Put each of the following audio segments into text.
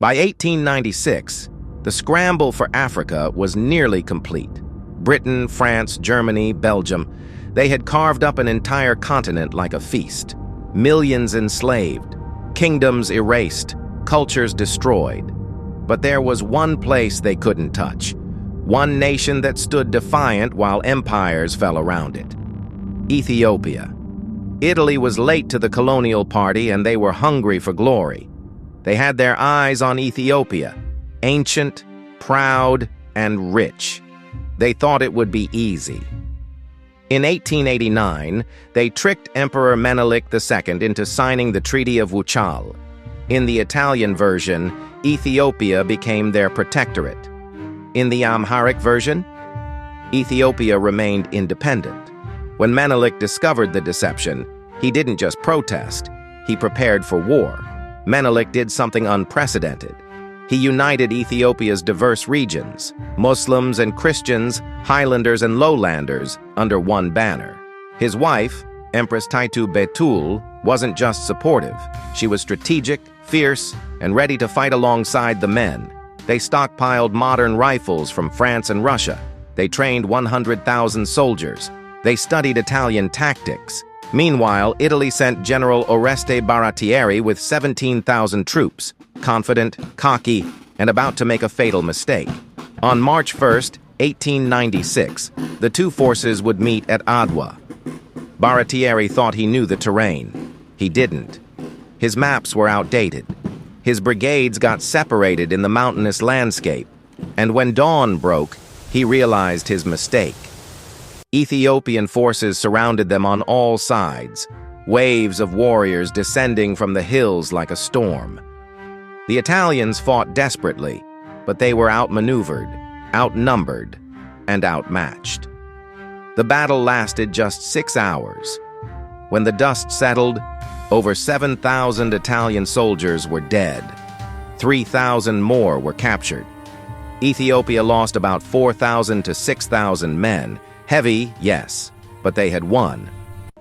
By 1896, the scramble for Africa was nearly complete. Britain, France, Germany, Belgium, they had carved up an entire continent like a feast. Millions enslaved, kingdoms erased, cultures destroyed. But there was one place they couldn't touch, one nation that stood defiant while empires fell around it. Ethiopia. Italy was late to the colonial party and they were hungry for glory. They had their eyes on Ethiopia, ancient, proud, and rich. They thought it would be easy. In 1889, they tricked Emperor Menelik II into signing the Treaty of Wuchal. In the Italian version, Ethiopia became their protectorate. In the Amharic version, Ethiopia remained independent. When Menelik discovered the deception, he didn't just protest, he prepared for war. Menelik did something unprecedented. He united Ethiopia's diverse regions, Muslims and Christians, highlanders and lowlanders, under one banner. His wife, Empress Taitu Betul, wasn't just supportive. She was strategic, fierce, and ready to fight alongside the men. They stockpiled modern rifles from France and Russia. They trained 100,000 soldiers. They studied Italian tactics. Meanwhile, Italy sent General Oreste Baratieri with 17,000 troops, confident, cocky, and about to make a fatal mistake. On March 1st, 1896, the two forces would meet at Adwa. Baratieri thought he knew the terrain. He didn't. His maps were outdated. His brigades got separated in the mountainous landscape, and when dawn broke, he realized his mistake. Ethiopian forces surrounded them on all sides, waves of warriors descending from the hills like a storm. The Italians fought desperately, but they were outmaneuvered, outnumbered, and outmatched. The battle lasted just 6 hours. When the dust settled, over 7,000 Italian soldiers were dead. 3,000 more were captured. Ethiopia lost about 4,000 to 6,000 men. Heavy, yes, but they had won.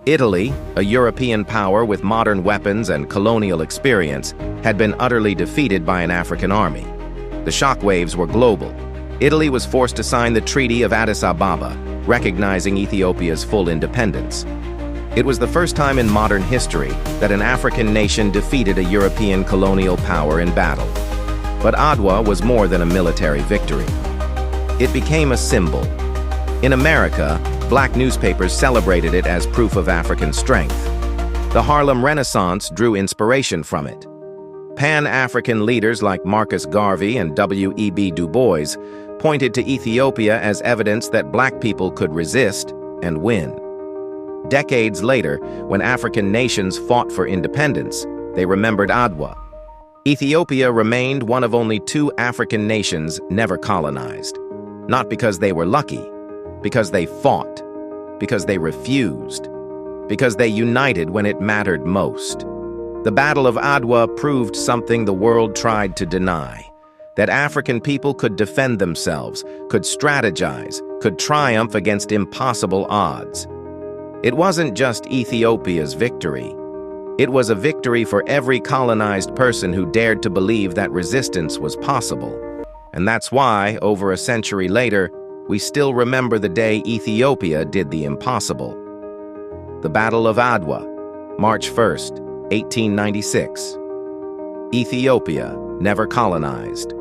Italy, a European power with modern weapons and colonial experience, had been utterly defeated by an African army. The shockwaves were global. Italy was forced to sign the Treaty of Addis Ababa, recognizing Ethiopia's full independence. It was the first time in modern history that an African nation defeated a European colonial power in battle. But Adwa was more than a military victory. It became a symbol. In America, black newspapers celebrated it as proof of African strength. The Harlem Renaissance drew inspiration from it. Pan-African leaders like Marcus Garvey and W.E.B. Du Bois pointed to Ethiopia as evidence that black people could resist and win. Decades later, when African nations fought for independence, they remembered Adwa. Ethiopia remained one of only 2 African nations never colonized. Not because they were lucky, because they fought, because they refused, because they united when it mattered most. The Battle of Adwa proved something the world tried to deny, that African people could defend themselves, could strategize, could triumph against impossible odds. It wasn't just Ethiopia's victory. It was a victory for every colonized person who dared to believe that resistance was possible. And that's why, over a century later, we still remember the day Ethiopia did the impossible. The Battle of Adwa, March 1st, 1896. Ethiopia never colonized.